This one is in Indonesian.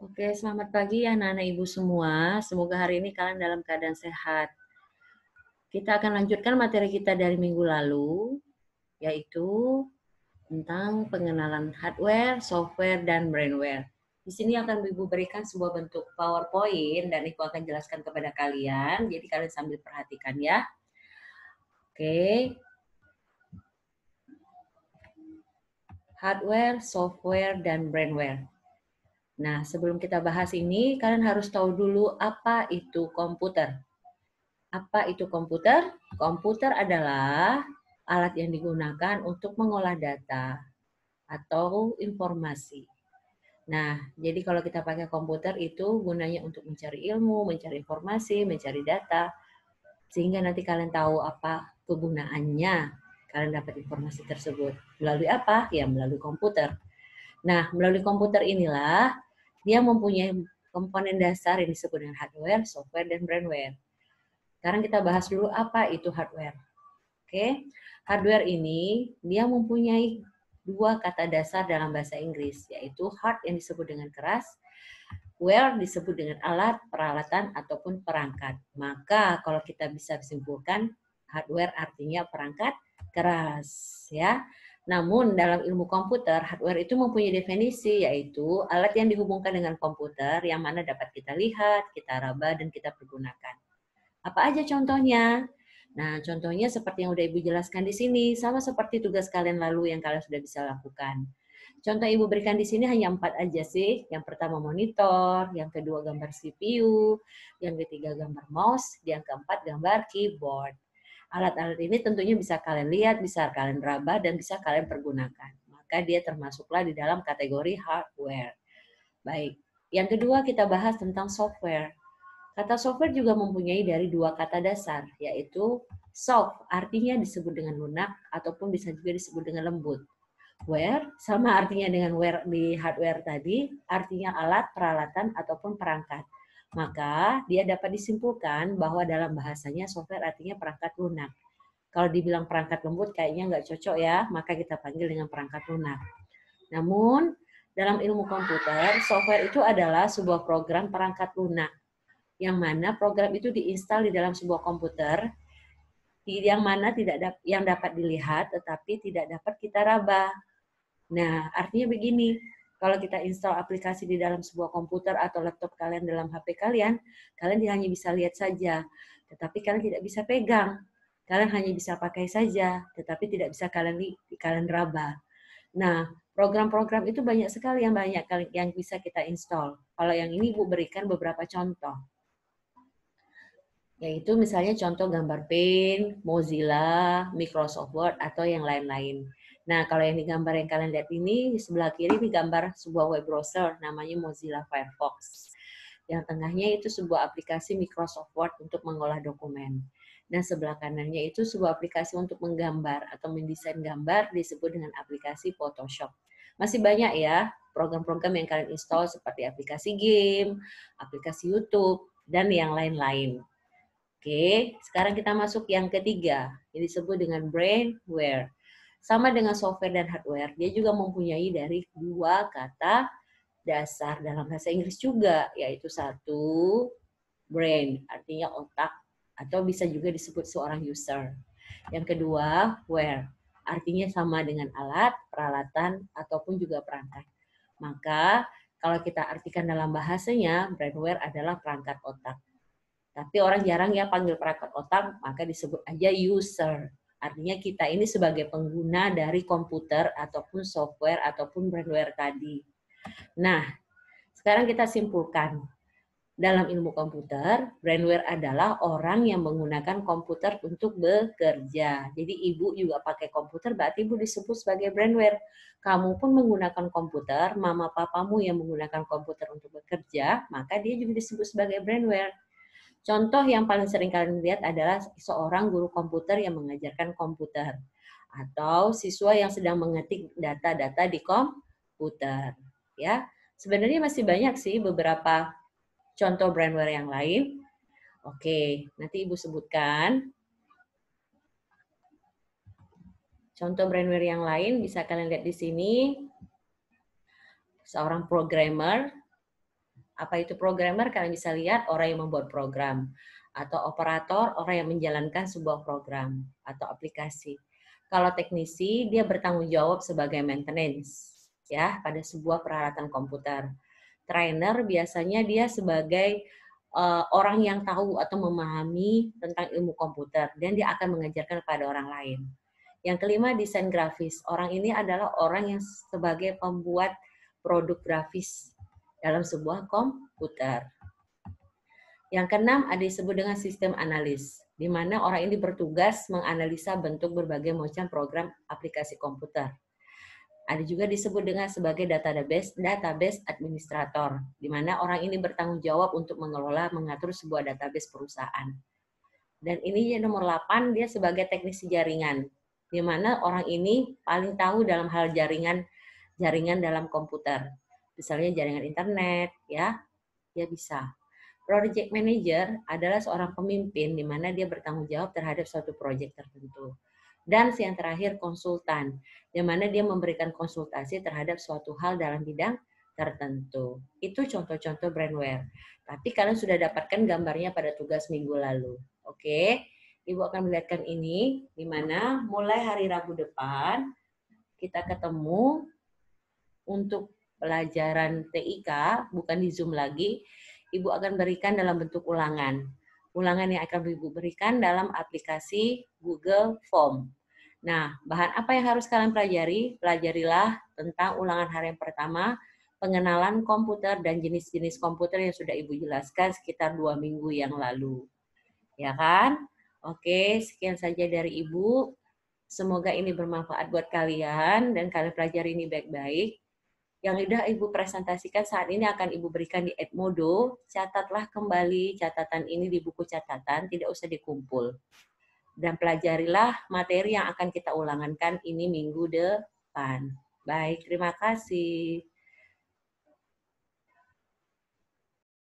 Oke, selamat pagi ya anak-anak ibu semua. Semoga hari ini kalian dalam keadaan sehat. Kita akan lanjutkan materi kita dari minggu lalu, yaitu tentang pengenalan hardware, software, dan brainware. Di sini akan Ibu berikan sebuah bentuk PowerPoint dan Ibu akan jelaskan kepada kalian. Jadi kalian sambil perhatikan ya. Oke, hardware, software, dan brainware. Nah, sebelum kita bahas ini, kalian harus tahu dulu apa itu komputer. Apa itu komputer? Komputer adalah alat yang digunakan untuk mengolah data atau informasi. Nah, jadi kalau kita pakai komputer itu gunanya untuk mencari ilmu, mencari informasi, mencari data, sehingga nanti kalian tahu apa kegunaannya. Kalian dapat informasi tersebut. Melalui apa? Ya, melalui komputer. Nah, melalui komputer inilah dia mempunyai komponen dasar yang disebut dengan hardware, software, dan brainware. Sekarang kita bahas dulu apa itu hardware. Oke, hardware ini dia mempunyai dua kata dasar dalam bahasa Inggris, yaitu hard yang disebut dengan keras, ware disebut dengan alat, peralatan, ataupun perangkat. Maka kalau kita bisa simpulkan, hardware artinya perangkat keras, ya. Namun dalam ilmu komputer, hardware itu mempunyai definisi, yaitu alat yang dihubungkan dengan komputer yang mana dapat kita lihat, kita raba, dan kita pergunakan. Apa aja contohnya? Nah, contohnya seperti yang udah Ibu jelaskan di sini, sama seperti tugas kalian lalu yang kalian sudah bisa lakukan. Contoh Ibu berikan di sini hanya 4 aja sih. Yang pertama monitor, yang kedua gambar CPU, yang ketiga gambar mouse, yang keempat gambar keyboard. Alat-alat ini tentunya bisa kalian lihat, bisa kalian raba, dan bisa kalian pergunakan. Maka dia termasuklah di dalam kategori hardware. Baik, yang kedua kita bahas tentang software. Kata software juga mempunyai dari dua kata dasar, yaitu soft, artinya disebut dengan lunak, ataupun bisa juga disebut dengan lembut. Ware, sama artinya dengan ware di hardware tadi, artinya alat, peralatan, ataupun perangkat. Maka dia dapat disimpulkan bahwa dalam bahasanya software artinya perangkat lunak. Kalau dibilang perangkat lembut kayaknya nggak cocok ya, maka kita panggil dengan perangkat lunak. Namun, dalam ilmu komputer, software itu adalah sebuah program perangkat lunak yang mana program itu diinstal di dalam sebuah komputer yang mana yang dapat dilihat tetapi tidak dapat kita raba. Nah, artinya begini, kalau kita install aplikasi di dalam sebuah komputer atau laptop kalian dalam HP kalian, kalian hanya bisa lihat saja, tetapi kalian tidak bisa pegang. Kalian hanya bisa pakai saja, tetapi tidak bisa kalian raba. Nah, program-program itu banyak sekali yang bisa kita install. Kalau yang ini Ibu berikan beberapa contoh. Yaitu misalnya contoh gambar Paint, Mozilla, Microsoft Word, atau yang lain-lain. Nah, kalau yang di gambar yang kalian lihat ini, di sebelah kiri ini gambar sebuah web browser, namanya Mozilla Firefox. Yang tengahnya itu sebuah aplikasi Microsoft Word untuk mengolah dokumen. Dan sebelah kanannya itu sebuah aplikasi untuk menggambar atau mendesain gambar disebut dengan aplikasi Photoshop. Masih banyak ya program-program yang kalian install seperti aplikasi game, aplikasi YouTube, dan yang lain-lain. Oke, sekarang kita masuk yang ketiga, yang disebut dengan brainware. Sama dengan software dan hardware, dia juga mempunyai dari dua kata dasar dalam bahasa Inggris juga, yaitu satu, brain, artinya otak, atau bisa juga disebut seorang user. Yang kedua, ware, artinya sama dengan alat, peralatan, ataupun juga perangkat. Maka, kalau kita artikan dalam bahasanya, brainware adalah perangkat otak. Tapi orang jarang ya panggil perangkat otak, maka disebut aja user. Artinya kita ini sebagai pengguna dari komputer ataupun software ataupun brainware tadi. Nah, sekarang kita simpulkan. Dalam ilmu komputer, brainware adalah orang yang menggunakan komputer untuk bekerja. Jadi ibu juga pakai komputer, berarti ibu disebut sebagai brainware. Kamu pun menggunakan komputer, mama papamu yang menggunakan komputer untuk bekerja, maka dia juga disebut sebagai brainware. Contoh yang paling sering kalian lihat adalah seorang guru komputer yang mengajarkan komputer atau siswa yang sedang mengetik data-data di komputer. Ya, sebenarnya masih banyak sih beberapa contoh brainware yang lain. Oke, nanti Ibu sebutkan. Contoh brainware yang lain bisa kalian lihat di sini. Seorang programmer Apa itu programmer? Kalian bisa lihat orang yang membuat program. Atau operator, orang yang menjalankan sebuah program atau aplikasi. Kalau teknisi, dia bertanggung jawab sebagai maintenance ya pada sebuah peralatan komputer. Trainer biasanya dia sebagai orang yang tahu atau memahami tentang ilmu komputer dan dia akan mengajarkan kepada orang lain. Yang kelima, desain grafis. Orang ini adalah orang yang sebagai pembuat produk grafis dalam sebuah komputer. Yang keenam, ada disebut dengan sistem analis, di mana orang ini bertugas menganalisa bentuk berbagai macam program aplikasi komputer. Ada juga disebut dengan sebagai database administrator, di mana orang ini bertanggung jawab untuk mengelola, mengatur sebuah database perusahaan. Dan ini nomor 8, dia sebagai teknisi jaringan, di mana orang ini paling tahu dalam hal jaringan dalam komputer. Misalnya jaringan internet, ya, dia bisa. Project manager adalah seorang pemimpin di mana dia bertanggung jawab terhadap suatu proyek tertentu. Dan yang terakhir, konsultan, di mana dia memberikan konsultasi terhadap suatu hal dalam bidang tertentu. Itu contoh-contoh brandware. Tapi kalian sudah dapatkan gambarnya pada tugas minggu lalu. Oke, Ibu akan melihatkan ini, di mana mulai hari Rabu depan kita ketemu untuk pelajaran TIK, bukan di Zoom lagi, Ibu akan berikan dalam bentuk ulangan. Ulangan yang akan Ibu berikan dalam aplikasi Google Form. Nah, bahan apa yang harus kalian pelajari? Pelajarilah tentang ulangan hari yang pertama, pengenalan komputer dan jenis-jenis komputer yang sudah Ibu jelaskan sekitar 2 minggu yang lalu. Ya kan? Oke, sekian saja dari Ibu. Semoga ini bermanfaat buat kalian dan kalian pelajari ini baik-baik. Yang sudah Ibu presentasikan saat ini akan Ibu berikan di Edmodo. Catatlah kembali catatan ini di buku catatan, tidak usah dikumpul. Dan pelajarilah materi yang akan kita ulangankan ini minggu depan. Baik, terima kasih.